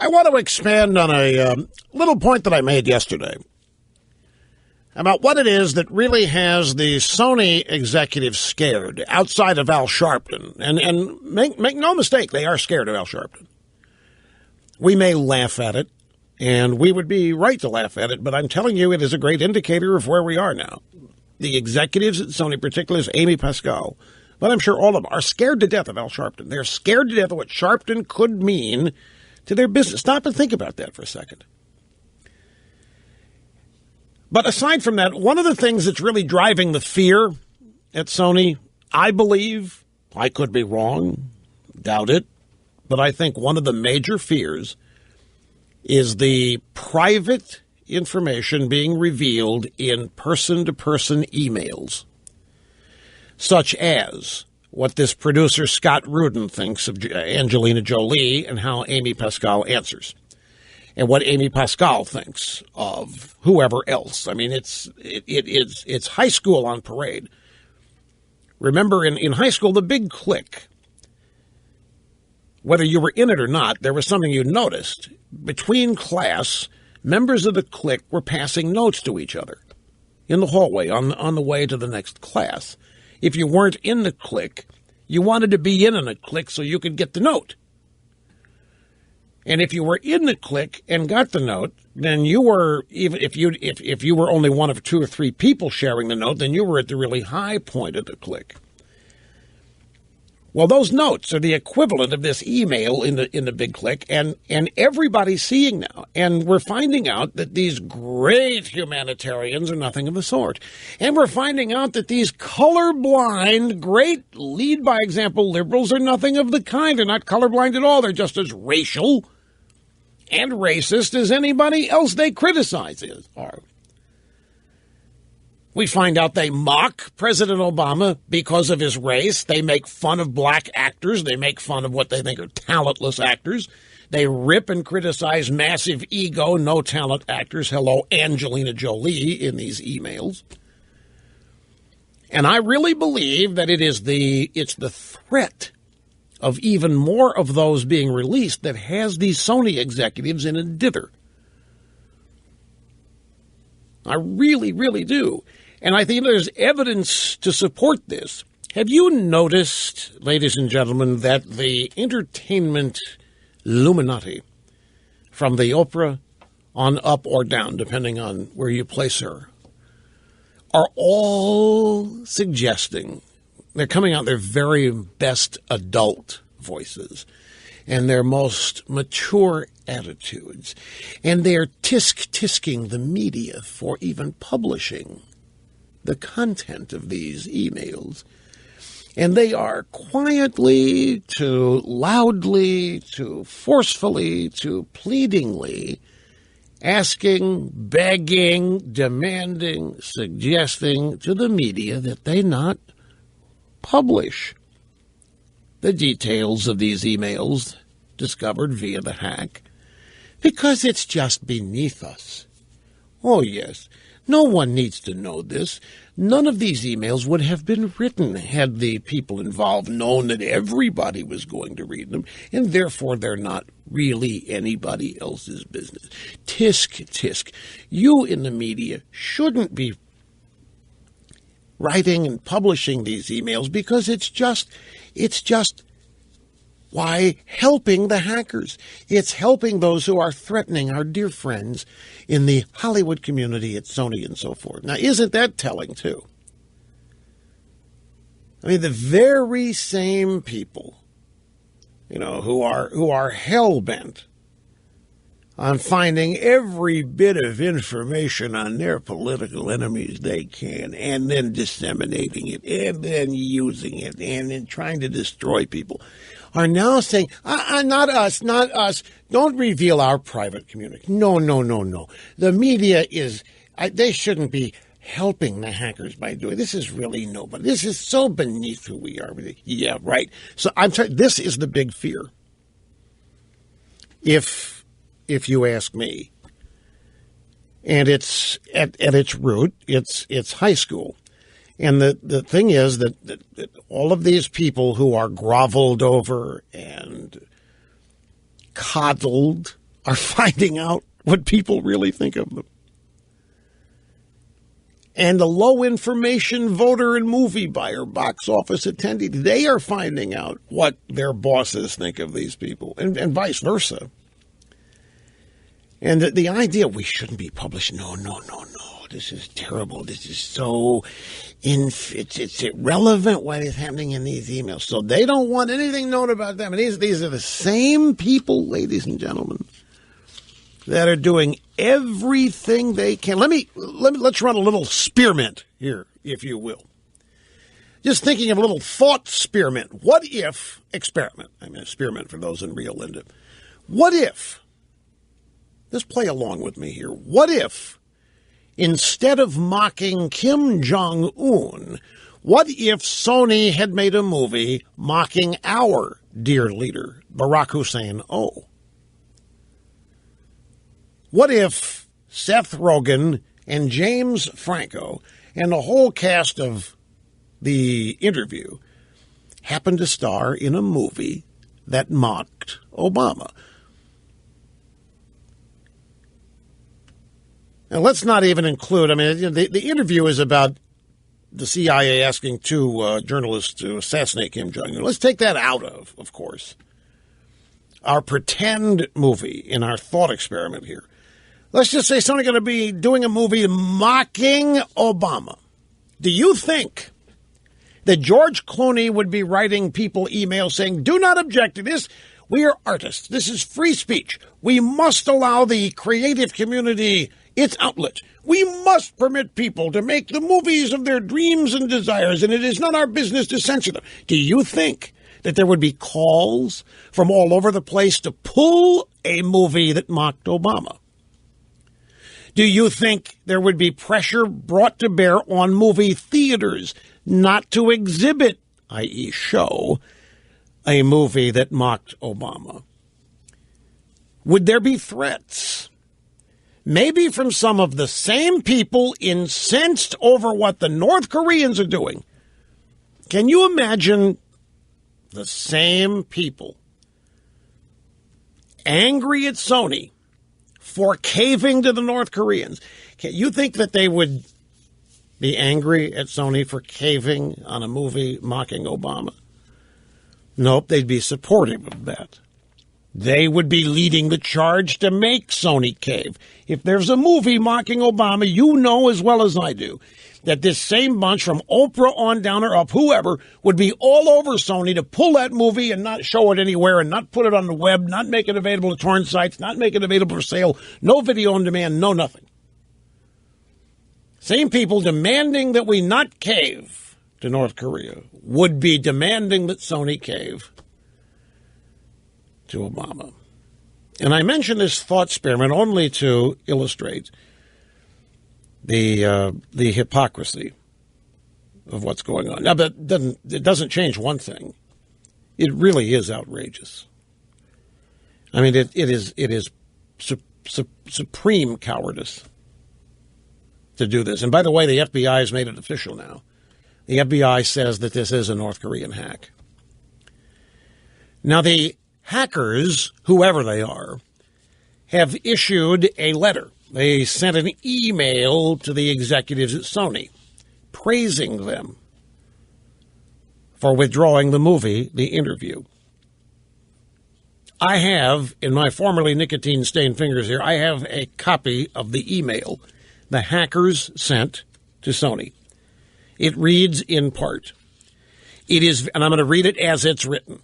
I want to expand on a little point that I made yesterday about what it is that really has the Sony executives scared outside of Al Sharpton. And make no mistake, they are scared of Al Sharpton. We may laugh at it, and we would be right to laugh at it, but I'm telling you it is a great indicator of where we are now. The executives at Sony, particularly Amy Pascal, but I'm sure all of them, are scared to death of Al Sharpton. They're scared to death of what Sharpton could mean to their business. Stop and think about that for a second. But aside from that, one of the things that's really driving the fear at Sony, I believe, I could be wrong, doubt it, but I think one of the major fears is the private information being revealed in person-to-person emails, such as what this producer Scott Rudin thinks of Angelina Jolie and how Amy Pascal answers, and what Amy Pascal thinks of whoever else. I mean, it's high school on parade. Remember, in high school, the big clique, whether you were in it or not, there was something you noticed. Between class, members of the clique were passing notes to each other in the hallway on the way to the next class. If you weren't in the clique, you wanted to be in a clique so you could get the note. And if you were in the clique and got the note, then you were, even if you were only one of 2 or 3 people sharing the note, then you were at the really high point of the clique. Well, those notes are the equivalent of this email in the big clique, and everybody's seeing now. And we're finding out that these great humanitarians are nothing of the sort. And we're finding out that these colorblind, great lead-by-example liberals are nothing of the kind. They're not colorblind at all. They're just as racial and racist as anybody else they criticize are. We find out they mock President Obama because of his race. They make fun of black actors. They make fun of what they think are talentless actors. They rip and criticize massive ego, no talent actors. Hello, Angelina Jolie in these emails. And I really believe that it's the threat of even more of those being released that has these Sony executives in a dither. I really, really do. And I think there's evidence to support this. Have you noticed, ladies and gentlemen, that the entertainment Illuminati, from the Oprah on up or down, depending on where you place her, are all suggesting, they're coming out their very best adult voices and their most mature attitudes, and they're tisking the media for even publishing the content of these emails. And they are quietly to loudly to forcefully to pleadingly asking, begging, demanding, suggesting to the media that they not publish the details of these emails discovered via the hack, because it's just beneath us. Oh, yes. No one needs to know this. None of these emails would have been written had the people involved known that everybody was going to read them, and therefore they're not really anybody else's business. Tisk. You in the media shouldn't be writing and publishing these emails because it's just why helping the hackers. It's helping those who are threatening our dear friends in the Hollywood community at Sony and so forth. Now, isn't that telling, too? I mean, the very same people, who are hell-bent on finding every bit of information on their political enemies they can, and then disseminating it, and then using it, and then trying to destroy people, are now saying, not us, don't reveal our private community. No. The media they shouldn't be helping the hackers by doing this. Is really nobody. This is so beneath who we are. Yeah, right. So I'm telling you, this is the big fear. If you ask me, and it's at its root, it's high school. And the thing is that all of these people who are groveled over and coddled are finding out what people really think of them. And the low-information voter and movie buyer, box office attendee, they are finding out what their bosses think of these people, and vice versa. And the idea we shouldn't be published, no, this is terrible. This is so, it's irrelevant what is happening in these emails. So they don't want anything known about them. And these are the same people, ladies and gentlemen, that are doing everything they can. Let's run a little spearmint here, if you will. Just thinking of a little thought spearmint. What if, experiment, I mean, spearmint for those in Rio Linda. What if, just play along with me here. What if, instead of mocking Kim Jong-un, what if Sony had made a movie mocking our dear leader, Barack Hussein O? What if Seth Rogen and James Franco and the whole cast of The Interview happened to star in a movie that mocked Obama? And let's not even include, I mean, the Interview is about the CIA asking two journalists to assassinate Kim Jong-un. Let's take that out of course, our pretend movie in our thought experiment here. Let's just say Sony going to be doing a movie mocking Obama. Do you think that George Clooney would be writing people emails saying, do not object to this. We are artists. This is free speech. We must allow the creative community its outlet. We must permit people to make the movies of their dreams and desires, and it is not our business to censor them. Do you think that there would be calls from all over the place to pull a movie that mocked Obama? Do you think there would be pressure brought to bear on movie theaters not to exhibit, i.e. show, a movie that mocked Obama? Would there be threats? Maybe from some of the same people incensed over what the North Koreans are doing. Can you imagine the same people angry at Sony for caving to the North Koreans? Can you think that they would be angry at Sony for caving on a movie mocking Obama? Nope, they'd be supportive of that. They would be leading the charge to make Sony cave. If there's a movie mocking Obama, you know as well as I do that this same bunch from Oprah on down or up, whoever, would be all over Sony to pull that movie and not show it anywhere and not put it on the web, not make it available to torrent sites, not make it available for sale, no video on demand, no nothing. Same people demanding that we not cave to North Korea would be demanding that Sony cave to Obama. And I mention this thought experiment only to illustrate the hypocrisy of what's going on. Now, but it doesn't change one thing. It really is outrageous. I mean, it is supreme cowardice to do this. And by the way, the FBI has made it official now. The FBI says that this is a North Korean hack. Now, the hackers, whoever they are, have issued a letter. They sent an email to the executives at Sony praising them for withdrawing the movie, The Interview. I have, in my formerly nicotine-stained fingers here, I have a copy of the email the hackers sent to Sony. It reads in part, it is, and I'm going to read it as it's written.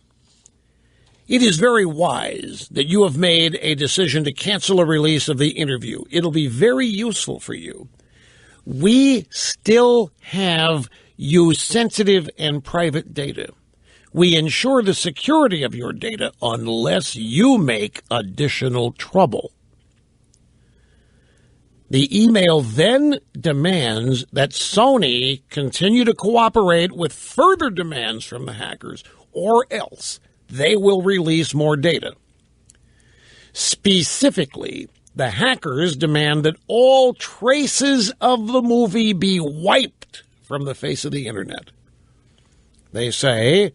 It is very wise that you have made a decision to cancel a release of The Interview. It'll be very useful for you. We still have your sensitive and private data. We ensure the security of your data unless you make additional trouble. The email then demands that Sony continue to cooperate with further demands from the hackers, or else they will release more data. Specifically, the hackers demand that all traces of the movie be wiped from the face of the internet. They say,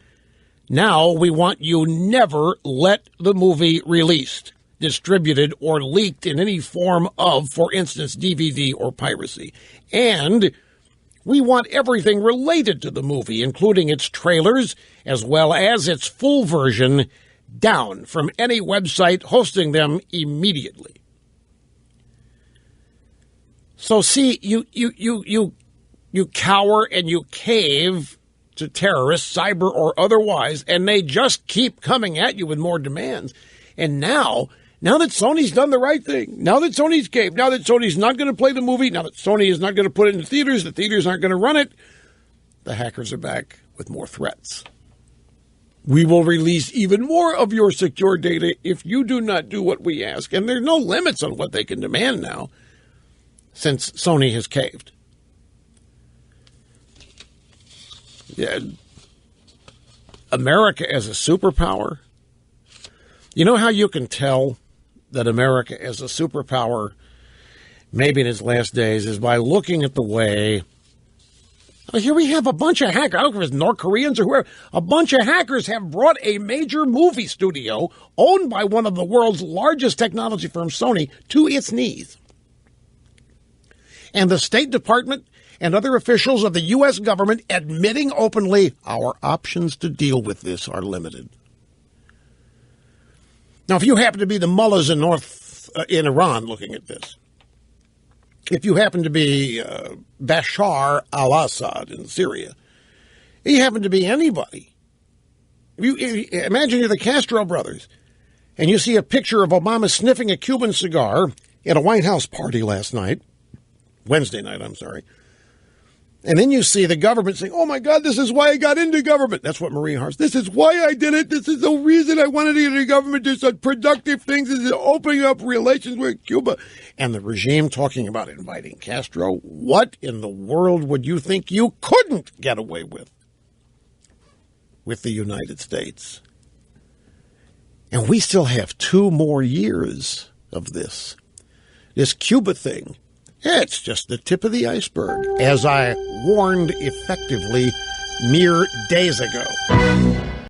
now we want you never let the movie released. distributed or leaked in any form of, for instance, DVD or piracy. And we want everything related to the movie, including its trailers, as well as its full version, down from any website hosting them immediately. So see, you cower and you cave to terrorists, cyber or otherwise, and they just keep coming at you with more demands. And now that Sony's done the right thing, now that Sony's caved, now that Sony's not going to play the movie, now that Sony is not going to put it in the theaters aren't going to run it, the hackers are back with more threats. We will release even more of your secure data if you do not do what we ask. And there are no limits on what they can demand now, since Sony has caved. Yeah. America as a superpower. You know how you can tell that America as a superpower, maybe in its last days, is by looking at the way. Here we have a bunch of hackers. I don't care if it's North Koreans or whoever. A bunch of hackers have brought a major movie studio owned by one of the world's largest technology firms, Sony, to its knees. And the State Department and other officials of the U.S. government admitting openly our options to deal with this are limited. Now, if you happen to be the mullahs in Iran looking at this, if you happen to be Bashar al-Assad in Syria, if you happen to be anybody, imagine you're the Castro brothers, and you see a picture of Obama sniffing a Cuban cigar at a White House party Wednesday night, and then you see the government saying, oh, my God, this is why I got into government. That's what Marie Hart's. This is why I did it. This is the reason I wanted to get into government. Do such productive things as opening up relations with Cuba. And the regime talking about inviting Castro. What in the world would you think you couldn't get away with the United States? And we still have 2 more years of this. This Cuba thing. It's just the tip of the iceberg, as I warned effectively mere days ago.